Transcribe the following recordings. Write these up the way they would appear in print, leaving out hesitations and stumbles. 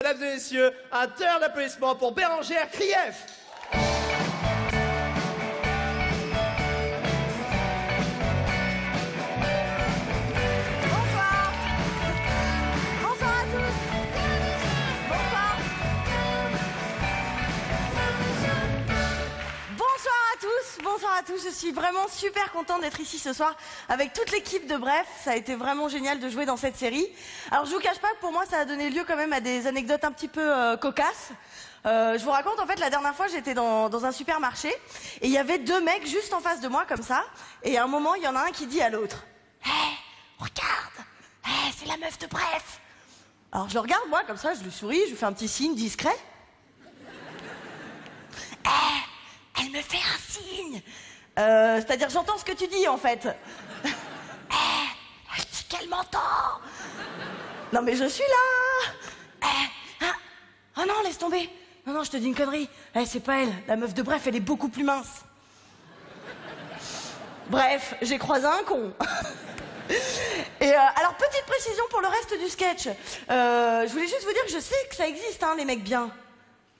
Mesdames et messieurs, un teur d'applaudissements pour Bérangère Krief. Bonsoir. Bonsoir à tous. Bonsoir. Bonsoir à tous. Bonsoir à tous. Je suis vraiment super contente d'être ici ce soir avec toute l'équipe de Bref. Ça a été vraiment génial de jouer dans cette série. Alors je vous cache pas que pour moi ça a donné lieu quand même à des anecdotes un petit peu cocasses. Je vous raconte, en fait, la dernière fois j'étais dans un supermarché et il y avait deux mecs juste en face de moi comme ça, et à un moment il y en a un qui dit à l'autre: hé, regarde, c'est la meuf de Bref. Alors je le regarde, moi, comme ça, je lui souris, je lui fais un petit signe discret. Elle me fait un signe. C'est-à-dire, j'entends ce que tu dis, en fait. Elle dit qu'elle m'entend. Non, mais je suis là. Oh non, laisse tomber. Non, je te dis une connerie. C'est pas elle. La meuf de Bref, elle est beaucoup plus mince. Bref, j'ai croisé un con. Et alors, petite précision pour le reste du sketch. Je voulais juste vous dire que je sais que ça existe, hein, les mecs bien.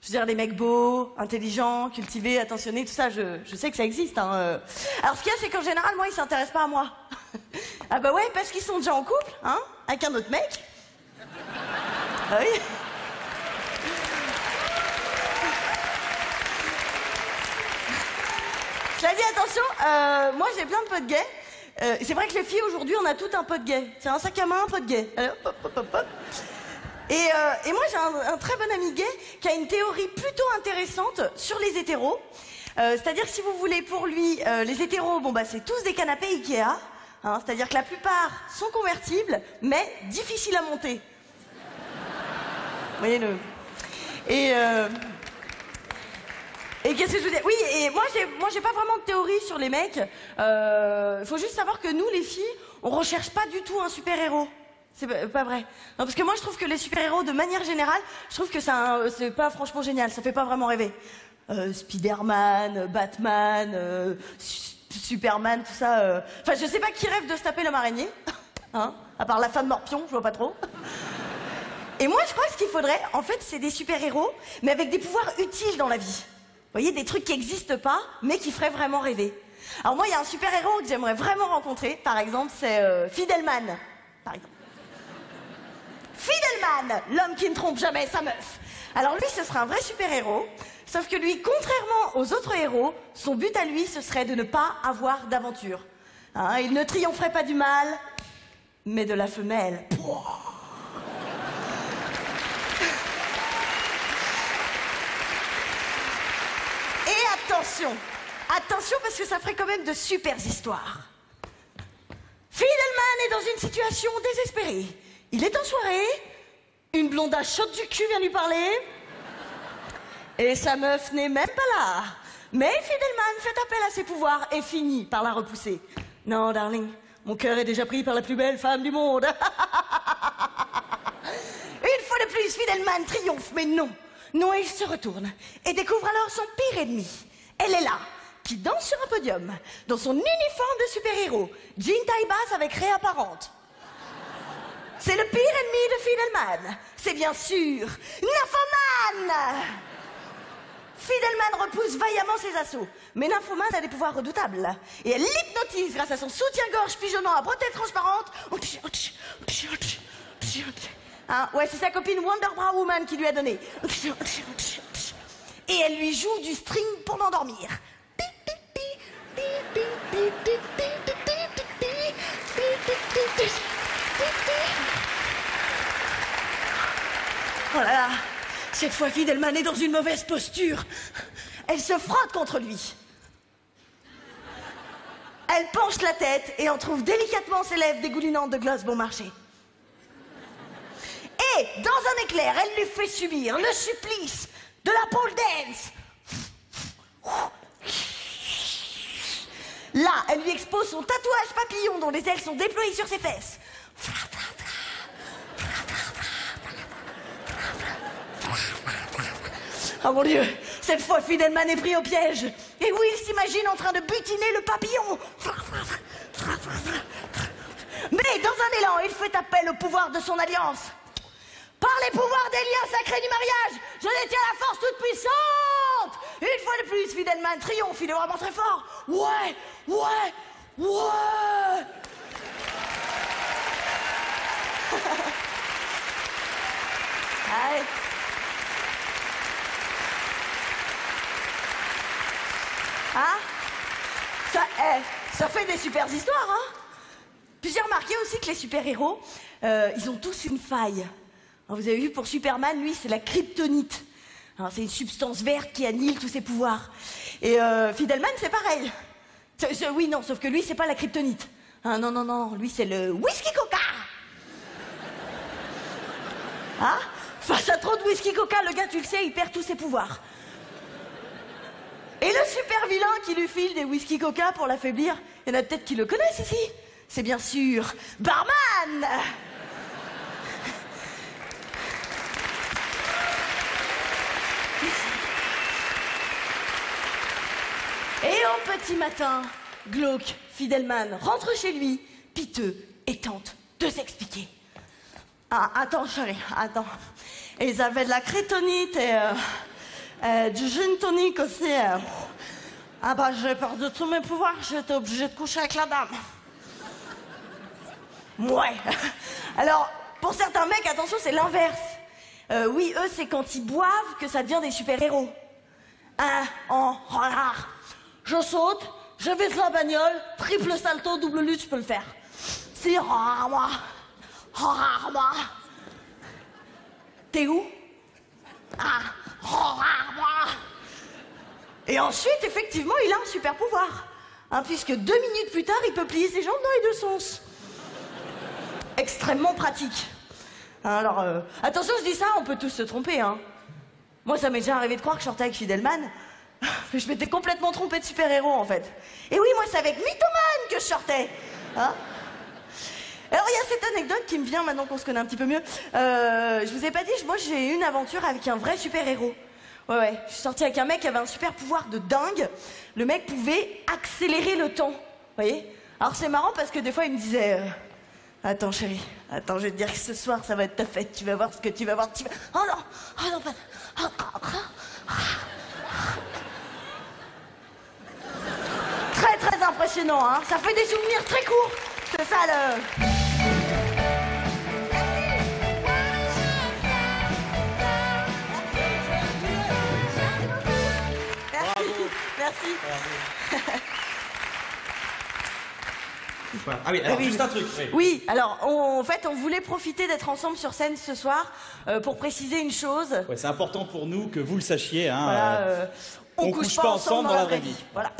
Je veux dire, les mecs beaux, intelligents, cultivés, attentionnés, tout ça, je sais que ça existe. Hein. Alors, ce qu'il y a, c'est qu'en général, moi, ils s'intéressent pas à moi. Ah bah ouais, parce qu'ils sont déjà en couple, hein, avec un autre mec. Ah oui. Cela dit, attention, moi, j'ai plein de potes gays. C'est vrai que les filles, aujourd'hui, on a toutes un pote gay. C'est un sac à main, un pote gay. Allez, hop, hop, hop, hop. Et moi, j'ai un très bon ami gay qui a une théorie plutôt intéressante sur les hétéros. C'est-à-dire que si vous voulez, pour lui, les hétéros, bon bah c'est tous des canapés Ikea. Hein, c'est-à-dire que la plupart sont convertibles, mais difficiles à monter. Vous voyez le... Et qu'est-ce que je veux dire? Oui, et moi j'ai pas vraiment de théorie sur les mecs. Faut juste savoir que nous, les filles, on recherche pas du tout un super-héros. C'est pas vrai. Non, parce que moi, je trouve que les super-héros, de manière générale, je trouve que c'est pas franchement génial. Ça fait pas vraiment rêver. Spider-Man, Batman, Superman, tout ça. Enfin, je sais pas qui rêve de se taper l'homme araignée. Hein, à part la femme morpion, je vois pas trop. Et moi, je crois que ce qu'il faudrait, en fait, c'est des super-héros, mais avec des pouvoirs utiles dans la vie. Vous voyez, des trucs qui n'existent pas, mais qui feraient vraiment rêver. Alors moi, il y a un super-héros que j'aimerais vraiment rencontrer, par exemple, c'est Fidelman, par exemple. Fidelman, l'homme qui ne trompe jamais sa meuf. Alors lui, ce serait un vrai super-héros, sauf que lui, contrairement aux autres héros, son but à lui, ce serait de ne pas avoir d'aventure. Hein, il ne triompherait pas du mâle, mais de la femelle. Et attention, parce que ça ferait quand même de super histoires. Fidelman est dans une situation désespérée. Il est en soirée, une blondasse chaude du cul vient lui parler, et sa meuf n'est même pas là. Mais Fidelman fait appel à ses pouvoirs et finit par la repousser. Non, darling, mon cœur est déjà pris par la plus belle femme du monde. Une fois de plus, Fidelman triomphe, mais non. Non, il se retourne et découvre alors son pire ennemi. Elle est là, qui danse sur un podium, dans son uniforme de super-héros, jean taille basse avec raie apparente. C'est le pire ennemi de Fidelman. C'est bien sûr Nymphoman. Fidelman repousse vaillamment ses assauts. Mais Nymphoman a des pouvoirs redoutables. Et elle l'hypnotise grâce à son soutien-gorge pigeonnant à bretelles transparentes. Hein, ouais, c'est sa copine Wonder Bra Woman qui lui a donné. Et elle lui joue du string pour l'endormir. Oh là là, cette fois Fidelman est dans une mauvaise posture. Elle se frotte contre lui. Elle penche la tête et en trouve délicatement ses lèvres dégoulinantes de gloss bon marché. Et, dans un éclair, elle lui fait subir le supplice de la pole dance. Là, elle lui expose son tatouage papillon dont les ailes sont déployées sur ses fesses. Oh mon Dieu, cette fois Fidelman est pris au piège. Et Will s'imagine en train de butiner le papillon. Mais dans un élan, il fait appel au pouvoir de son alliance. Par des pouvoirs des liens sacrés du mariage, je détiens la force toute puissante. Une fois de plus, Fidelman triomphe, il est vraiment très fort. Ouais, ouais, ouais. Allez. Hein? Ça fait des super histoires, hein? Puis j'ai remarqué aussi que les super-héros, ils ont tous une faille. Alors, vous avez vu, pour Superman, lui, c'est la kryptonite. C'est une substance verte qui annihile tous ses pouvoirs. Et Fidelman, c'est pareil. Oui, non, sauf que lui, c'est pas la kryptonite. Ah, non, non, non, lui, c'est le whisky coca. Hein? Face à trop de whisky coca, le gars, tu le sais, il perd tous ses pouvoirs. Et le super vilain qui lui file des whisky coca pour l'affaiblir, il y en a peut-être qui le connaissent ici. C'est bien sûr Barman. Et au petit matin, glauque, Fidelman rentre chez lui, piteux, et tente de s'expliquer. Ah, attends, chérie, attends. Ils avaient de la kryptonite et du gin tonic aussi. Ah bah, j'ai perdu tous mes pouvoirs, j'étais obligée de coucher avec la dame. Ouais. Alors, pour certains mecs, attention, c'est l'inverse. Oui, eux, c'est quand ils boivent que ça devient des super-héros. Je saute, je vise la bagnole, triple salto, double lutte, je peux le faire. Si, moi. T'es où? Moi. Et ensuite, effectivement, il a un super pouvoir. Puisque 2 minutes plus tard, il peut plier ses jambes dans les deux sens. Extrêmement pratique. Alors, attention, je dis ça, on peut tous se tromper, hein. Moi, ça m'est déjà arrivé de croire que je sortais avec Fidelman. Je m'étais complètement trompée de super-héros, en fait. Et oui, moi, c'est avec Mythoman que je sortais. Hein? Alors, il y a cette anecdote qui me vient maintenant qu'on se connaît un petit peu mieux. Je vous ai pas dit, moi, j'ai eu une aventure avec un vrai super-héros. Ouais, je suis sortie avec un mec qui avait un super pouvoir de dingue. Le mec pouvait accélérer le temps, vous voyez? Alors, c'est marrant parce que des fois, il me disait... Attends, chérie, attends, je vais te dire que ce soir, ça va être ta fête. Tu vas voir ce que tu vas voir. Oh non, pas... Très, très impressionnant, hein. Ça fait des souvenirs très courts. C'est ça, le... Merci. Ah oui, alors juste un truc. Oui, alors en fait, on voulait profiter d'être ensemble sur scène ce soir pour préciser une chose. Ouais, c'est important pour nous que vous le sachiez. Hein, voilà, on couche pas ensemble dans la vraie vie. Voilà.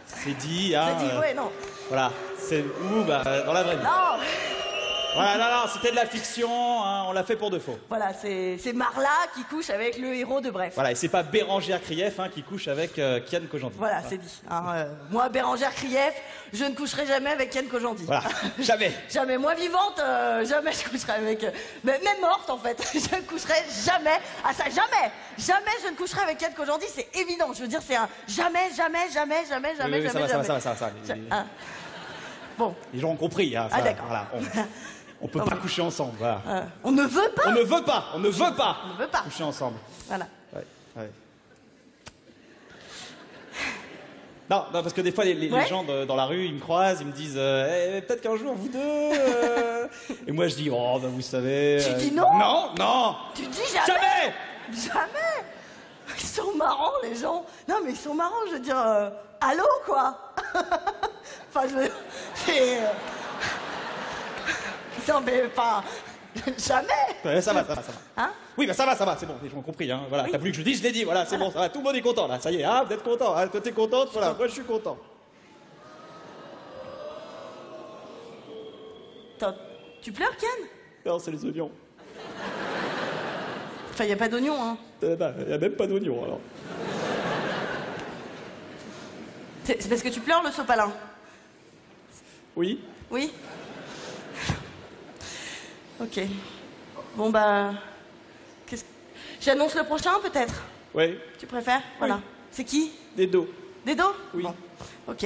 C'est dit. Hein, c'est dit, ouais, non. Voilà, c'est où dans la vraie vie. Non. Voilà, non, c'était de la fiction, hein, on l'a fait pour de faux. Voilà, c'est Marla qui couche avec le héros de Bref. Voilà, et c'est pas Bérangère Krief qui couche avec Kian Kojandi. Voilà, c'est dit. Hein, moi, Bérangère Krief, je ne coucherai jamais avec Kian Kojandi. Voilà, jamais. Jamais. Moi, vivante, jamais je coucherai avec... même morte, en fait. Je ne coucherai jamais... Ah ça, jamais. Jamais je ne coucherai avec Kian Kojandi, c'est évident. Je veux dire, c'est un jamais. Ça va. Bon. Les gens ont compris. Hein, ah, d'accord. Voilà, on peut pas coucher ensemble, voilà. On ne veut pas. On ne veut pas coucher ensemble. Voilà. Ouais. Non, parce que des fois, les gens dans la rue, ils me croisent, ils me disent peut-être qu'un jour, vous deux... Et moi, je dis, oh, ben vous savez... Tu dis non? Non. Tu dis jamais. Jamais. Ils sont marrants, les gens. Non, mais ils sont marrants, je veux dire... allô, quoi. Enfin, c'est... Non, mais pas... Jamais. Ouais, ça va. Hein? Oui, ça va, c'est bon, les gens ont compris. Hein. Voilà, oui. T'as voulu que je le dise, je l'ai dit, voilà, c'est bon, ça va, tout le monde est content, là, ça y est, vous êtes content, hein, toi t'es contente, voilà, moi je suis content. Attends, tu pleures, Kian? Non, c'est les oignons. Enfin, y a pas d'oignons, hein. Y a même pas d'oignons, alors. C'est parce que tu pleures, le sopalin? Oui. Oui? Ok. Bon, bah... J'annonce le prochain, peut-être? Oui. Tu préfères? Voilà. Oui. C'est qui? Dedo. Dedo? Oui. Bon. Ok.